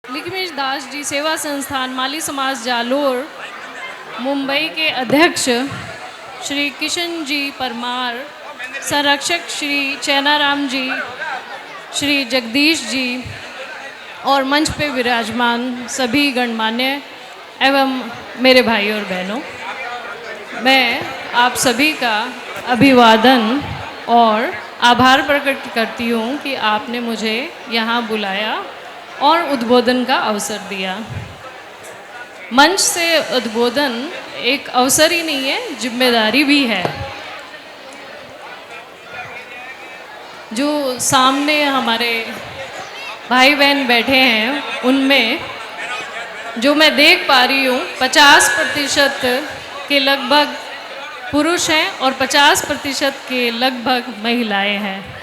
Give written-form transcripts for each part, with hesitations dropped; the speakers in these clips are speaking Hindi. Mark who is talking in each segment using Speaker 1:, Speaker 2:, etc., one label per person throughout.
Speaker 1: लिखमेश दास जी सेवा संस्थान माली समाज जालोर मुंबई के अध्यक्ष श्री किशन जी परमार, संरक्षक श्री चैनाराम जी, श्री जगदीश जी और मंच पे विराजमान सभी गणमान्य एवं मेरे भाई और बहनों, मैं आप सभी का अभिवादन और आभार प्रकट करती हूँ कि आपने मुझे यहाँ बुलाया और उद्बोधन का अवसर दिया। मंच से उद्बोधन एक अवसर ही नहीं है, जिम्मेदारी भी है। जो सामने हमारे भाई बहन बैठे हैं उनमें जो मैं देख पा रही हूँ 50% के लगभग पुरुष हैं और 50% के लगभग महिलाएं हैं,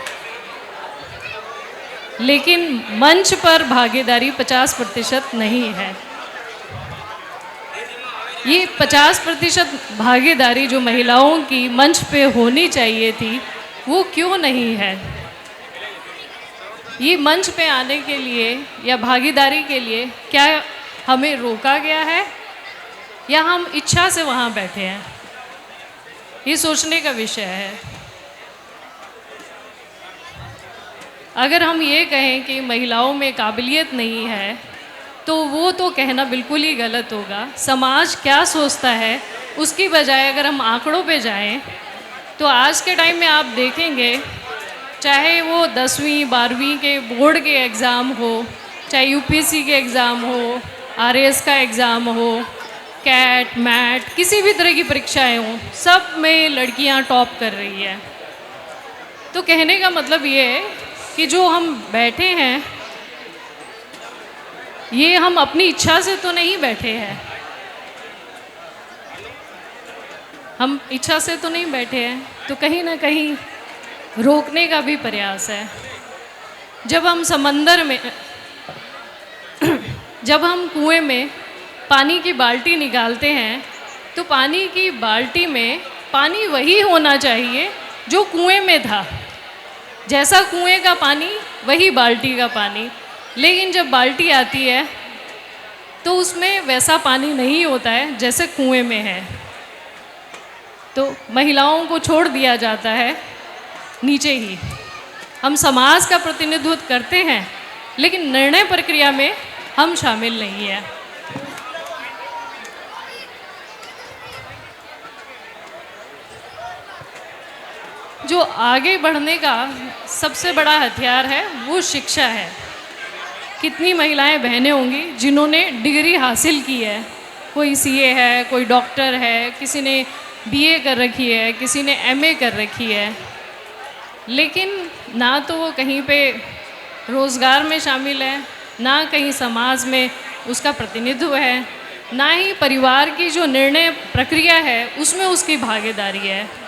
Speaker 1: लेकिन मंच पर भागीदारी 50% नहीं है। ये 50% भागीदारी जो महिलाओं की मंच पे होनी चाहिए थी वो क्यों नहीं है? ये मंच पे आने के लिए या भागीदारी के लिए क्या हमें रोका गया है या हम इच्छा से वहाँ बैठे हैं? ये सोचने का विषय है। अगर हम ये कहें कि महिलाओं में काबिलियत नहीं है तो वो तो कहना बिल्कुल ही गलत होगा। समाज क्या सोचता है उसकी बजाय अगर हम आंकड़ों पे जाएं तो आज के टाइम में आप देखेंगे, चाहे वो 10वीं 12वीं के बोर्ड के एग्ज़ाम हो, चाहे यूपीएससी के एग्ज़ाम हो, आरएएस का एग्ज़ाम हो, कैट मैट किसी भी तरह की परीक्षाएं हों, सब में लड़कियां टॉप कर रही है। तो कहने का मतलब ये है कि जो हम बैठे हैं ये हम अपनी इच्छा से तो नहीं बैठे हैं, हम इच्छा से तो नहीं बैठे हैं, तो कहीं ना कहीं रोकने का भी प्रयास है। जब हम समंदर में जब हम कुएं में पानी की बाल्टी निकालते हैं तो पानी की बाल्टी में पानी वही होना चाहिए जो कुएं में था। जैसा कुएं का पानी वही बाल्टी का पानी, लेकिन जब बाल्टी आती है तो उसमें वैसा पानी नहीं होता है जैसे कुएं में है। तो महिलाओं को छोड़ दिया जाता है नीचे ही। हम समाज का प्रतिनिधित्व करते हैं लेकिन निर्णय प्रक्रिया में हम शामिल नहीं हैं। जो आगे बढ़ने का सबसे बड़ा हथियार है वो शिक्षा है। कितनी महिलाएं बहनें होंगी जिन्होंने डिग्री हासिल की है, कोई सीए है, कोई डॉक्टर है, किसी ने बीए कर रखी है, किसी ने एमए कर रखी है, लेकिन ना तो वो कहीं पे रोज़गार में शामिल है, ना कहीं समाज में उसका प्रतिनिधित्व है, ना ही परिवार की जो निर्णय प्रक्रिया है उसमें उसकी भागीदारी है।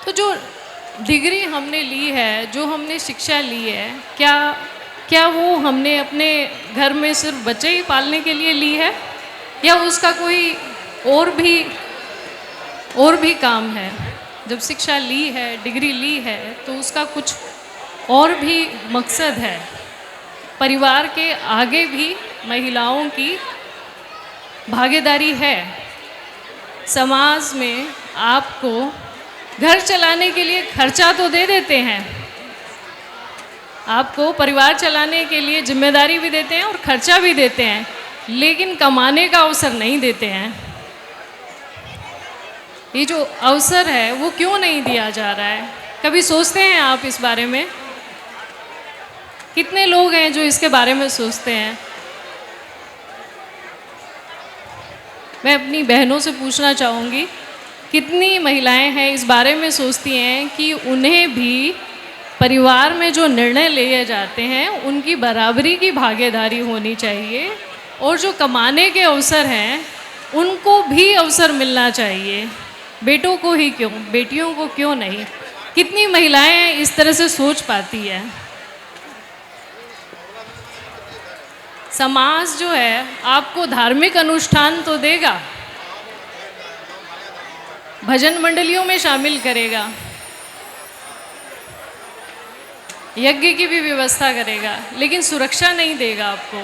Speaker 1: तो जो डिग्री हमने ली है, जो हमने शिक्षा ली है, क्या वो हमने अपने घर में सिर्फ बच्चे ही पालने के लिए ली है या उसका कोई और भी काम है? जब शिक्षा ली है, डिग्री ली है तो उसका कुछ और भी मकसद है। परिवार के आगे भी महिलाओं की भागीदारी है। समाज में आपको घर चलाने के लिए खर्चा तो दे देते हैं, आपको परिवार चलाने के लिए जिम्मेदारी भी देते हैं और खर्चा भी देते हैं, लेकिन कमाने का अवसर नहीं देते हैं। ये जो अवसर है वो क्यों नहीं दिया जा रहा है? कभी सोचते हैं आप इस बारे में? कितने लोग हैं जो इसके बारे में सोचते हैं? मैं अपनी बहनों से पूछना चाहूँगी, कितनी महिलाएं हैं इस बारे में सोचती हैं कि उन्हें भी परिवार में जो निर्णय लिए जाते हैं उनकी बराबरी की भागीदारी होनी चाहिए और जो कमाने के अवसर हैं उनको भी अवसर मिलना चाहिए। बेटों को ही क्यों, बेटियों को क्यों नहीं? कितनी महिलाएं इस तरह से सोच पाती है? समाज जो है आपको धार्मिक अनुष्ठान तो देगा, भजन मंडलियों में शामिल करेगा, यज्ञ की भी व्यवस्था करेगा, लेकिन सुरक्षा नहीं देगा आपको।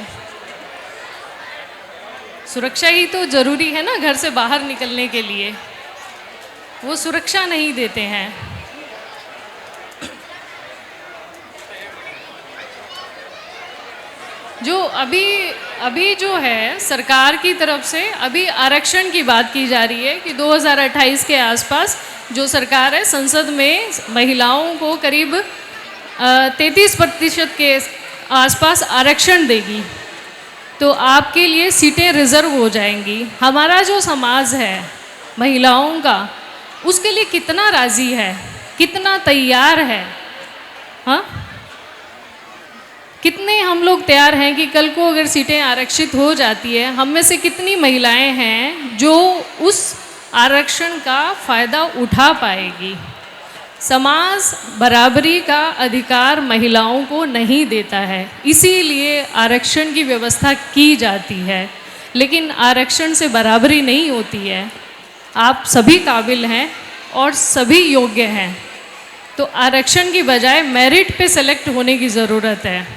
Speaker 1: सुरक्षा ही तो जरूरी है ना घर से बाहर निकलने के लिए, वो सुरक्षा नहीं देते हैं। जो अभी जो है सरकार की तरफ से अभी आरक्षण की बात की जा रही है कि 2028 के आसपास जो सरकार है संसद में महिलाओं को करीब 33% के आसपास आरक्षण देगी, तो आपके लिए सीटें रिजर्व हो जाएंगी। हमारा जो समाज है महिलाओं का, उसके लिए कितना राज़ी है, कितना तैयार है? हाँ, कितने हम लोग तैयार हैं कि कल को अगर सीटें आरक्षित हो जाती है, हम में से कितनी महिलाएं हैं जो उस आरक्षण का फ़ायदा उठा पाएगी? समाज बराबरी का अधिकार महिलाओं को नहीं देता है, इसीलिए आरक्षण की व्यवस्था की जाती है, लेकिन आरक्षण से बराबरी नहीं होती है। आप सभी काबिल हैं और सभी योग्य हैं, तो आरक्षण की बजाय मेरिट पे सेलेक्ट होने की ज़रूरत है।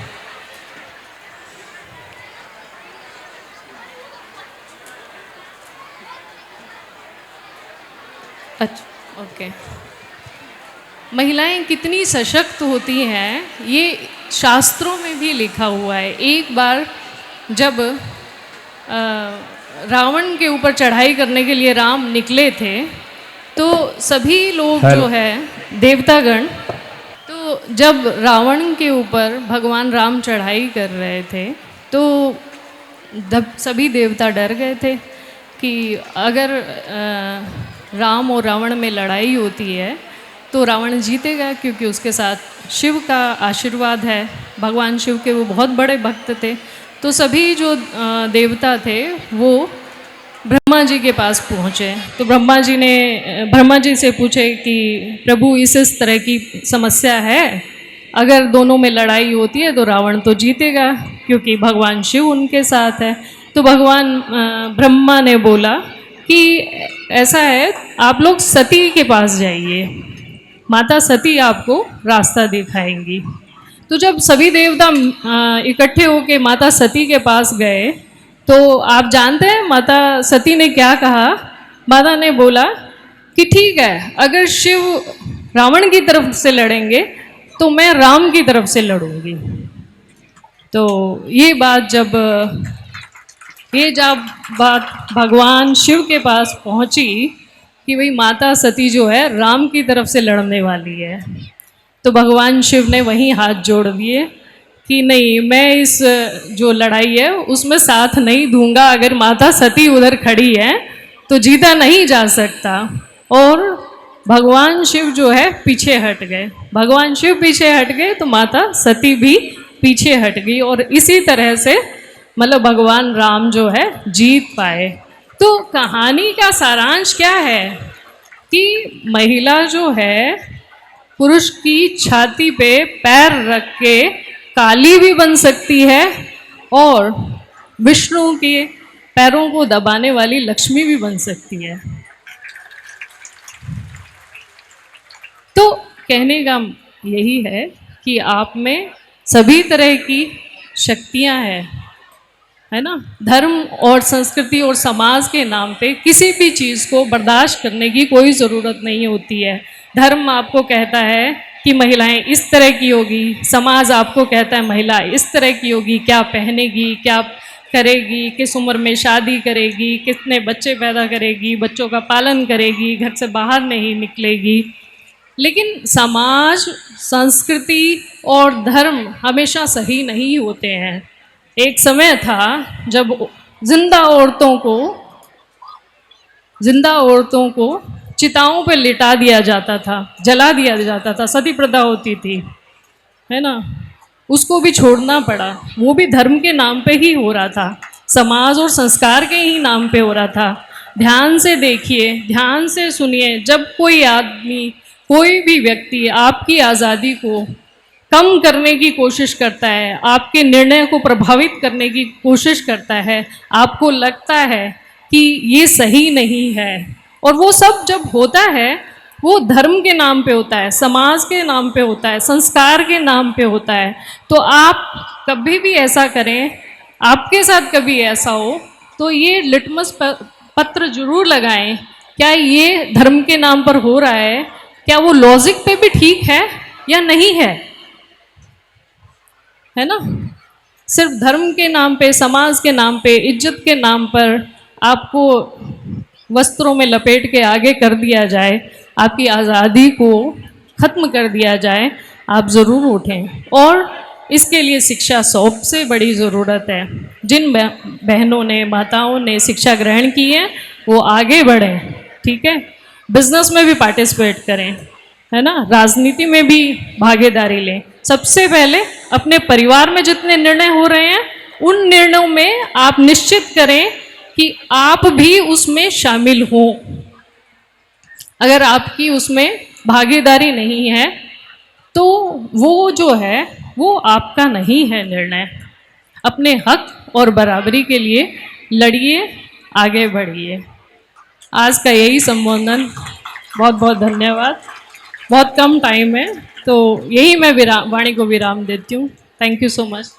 Speaker 1: अच्छा, ओके। महिलाएं कितनी सशक्त होती हैं ये शास्त्रों में भी लिखा हुआ है। एक बार जब रावण के ऊपर चढ़ाई करने के लिए राम निकले थे, तो सभी लोग जो है देवतागण, तो जब रावण के ऊपर भगवान राम चढ़ाई कर रहे थे तो सभी देवता डर गए थे कि अगर राम और रावण में लड़ाई होती है तो रावण जीतेगा, क्योंकि उसके साथ शिव का आशीर्वाद है। भगवान शिव के वो बहुत बड़े भक्त थे। तो सभी जो देवता थे वो ब्रह्मा जी के पास पहुँचे। तो ब्रह्मा जी से पूछे कि प्रभु इस तरह की समस्या है, अगर दोनों में लड़ाई होती है तो रावण तो जीतेगा क्योंकि भगवान शिव उनके साथ है। तो भगवान ब्रह्मा ने बोला कि ऐसा है, आप लोग सती के पास जाइए, माता सती आपको रास्ता दिखाएंगी। तो जब सभी देवता इकट्ठे होकर माता सती के पास गए तो आप जानते हैं माता सती ने क्या कहा? माता ने बोला कि ठीक है, अगर शिव रावण की तरफ से लड़ेंगे तो मैं राम की तरफ से लड़ूंगी। तो ये बात भगवान शिव के पास पहुंची कि भाई माता सती जो है राम की तरफ से लड़ने वाली है। तो भगवान शिव ने वहीं हाथ जोड़ दिए कि नहीं, मैं इस जो लड़ाई है उसमें साथ नहीं दूंगा। अगर माता सती उधर खड़ी है तो जीता नहीं जा सकता। और भगवान शिव जो है पीछे हट गए। भगवान शिव पीछे हट गए तो माता सती भी पीछे हट गई, और इसी तरह से मतलब भगवान राम जो है जीत पाए। तो कहानी का सारांश क्या है कि महिला जो है पुरुष की छाती पे पैर रख के काली भी बन सकती है और विष्णु के पैरों को दबाने वाली लक्ष्मी भी बन सकती है। तो कहने का यही है कि आप में सभी तरह की शक्तियां हैं, है ना। धर्म और संस्कृति और समाज के नाम पे किसी भी चीज़ को बर्दाश्त करने की कोई ज़रूरत नहीं होती है। धर्म आपको कहता है कि महिलाएं इस तरह की होगी, समाज आपको कहता है महिला इस तरह की होगी, क्या पहनेगी, क्या करेगी, किस उम्र में शादी करेगी, कितने बच्चे पैदा करेगी, बच्चों का पालन करेगी, घर से बाहर नहीं निकलेगी। लेकिन समाज, संस्कृति और धर्म हमेशा सही नहीं होते हैं। एक समय था जब जिंदा औरतों को चिताओं पर लिटा दिया जाता था, जला दिया जाता था, सती प्रथा होती थी, है ना। उसको भी छोड़ना पड़ा, वो भी धर्म के नाम पे ही हो रहा था, समाज और संस्कार के ही नाम पे हो रहा था। ध्यान से देखिए, ध्यान से सुनिए। जब कोई आदमी, कोई भी व्यक्ति आपकी आज़ादी को कम करने की कोशिश करता है, आपके निर्णय को प्रभावित करने की कोशिश करता है, आपको लगता है कि ये सही नहीं है, और वो सब जब होता है वो धर्म के नाम पे होता है, समाज के नाम पे होता है, संस्कार के नाम पे होता है। तो आप कभी भी ऐसा करें, आपके साथ कभी ऐसा हो, तो ये लिटमस पत्र जरूर लगाएं, क्या ये धर्म के नाम पर हो रहा है, क्या वो लॉजिक पे भी ठीक है या नहीं है ना। सिर्फ धर्म के नाम पे, समाज के नाम पे, इज्जत के नाम पर आपको वस्त्रों में लपेट के आगे कर दिया जाए, आपकी आज़ादी को ख़त्म कर दिया जाए, आप ज़रूर उठें। और इसके लिए शिक्षा सबसे बड़ी ज़रूरत है। जिन बहनों ने, माताओं ने शिक्षा ग्रहण की है वो आगे बढ़ें, ठीक है। बिजनेस में भी पार्टिसिपेट करें, है ना, राजनीति में भी भागीदारी लें। सबसे पहले अपने परिवार में जितने निर्णय हो रहे हैं उन निर्णयों में आप निश्चित करें कि आप भी उसमें शामिल हों। अगर आपकी उसमें भागीदारी नहीं है तो वो जो है वो आपका नहीं है निर्णय। अपने हक और बराबरी के लिए लड़िए, आगे बढ़िए। आज का यही संबोधन। बहुत बहुत धन्यवाद। बहुत कम टाइम है तो यही मैं वाणी को विराम देती हूँ। Thank you so much.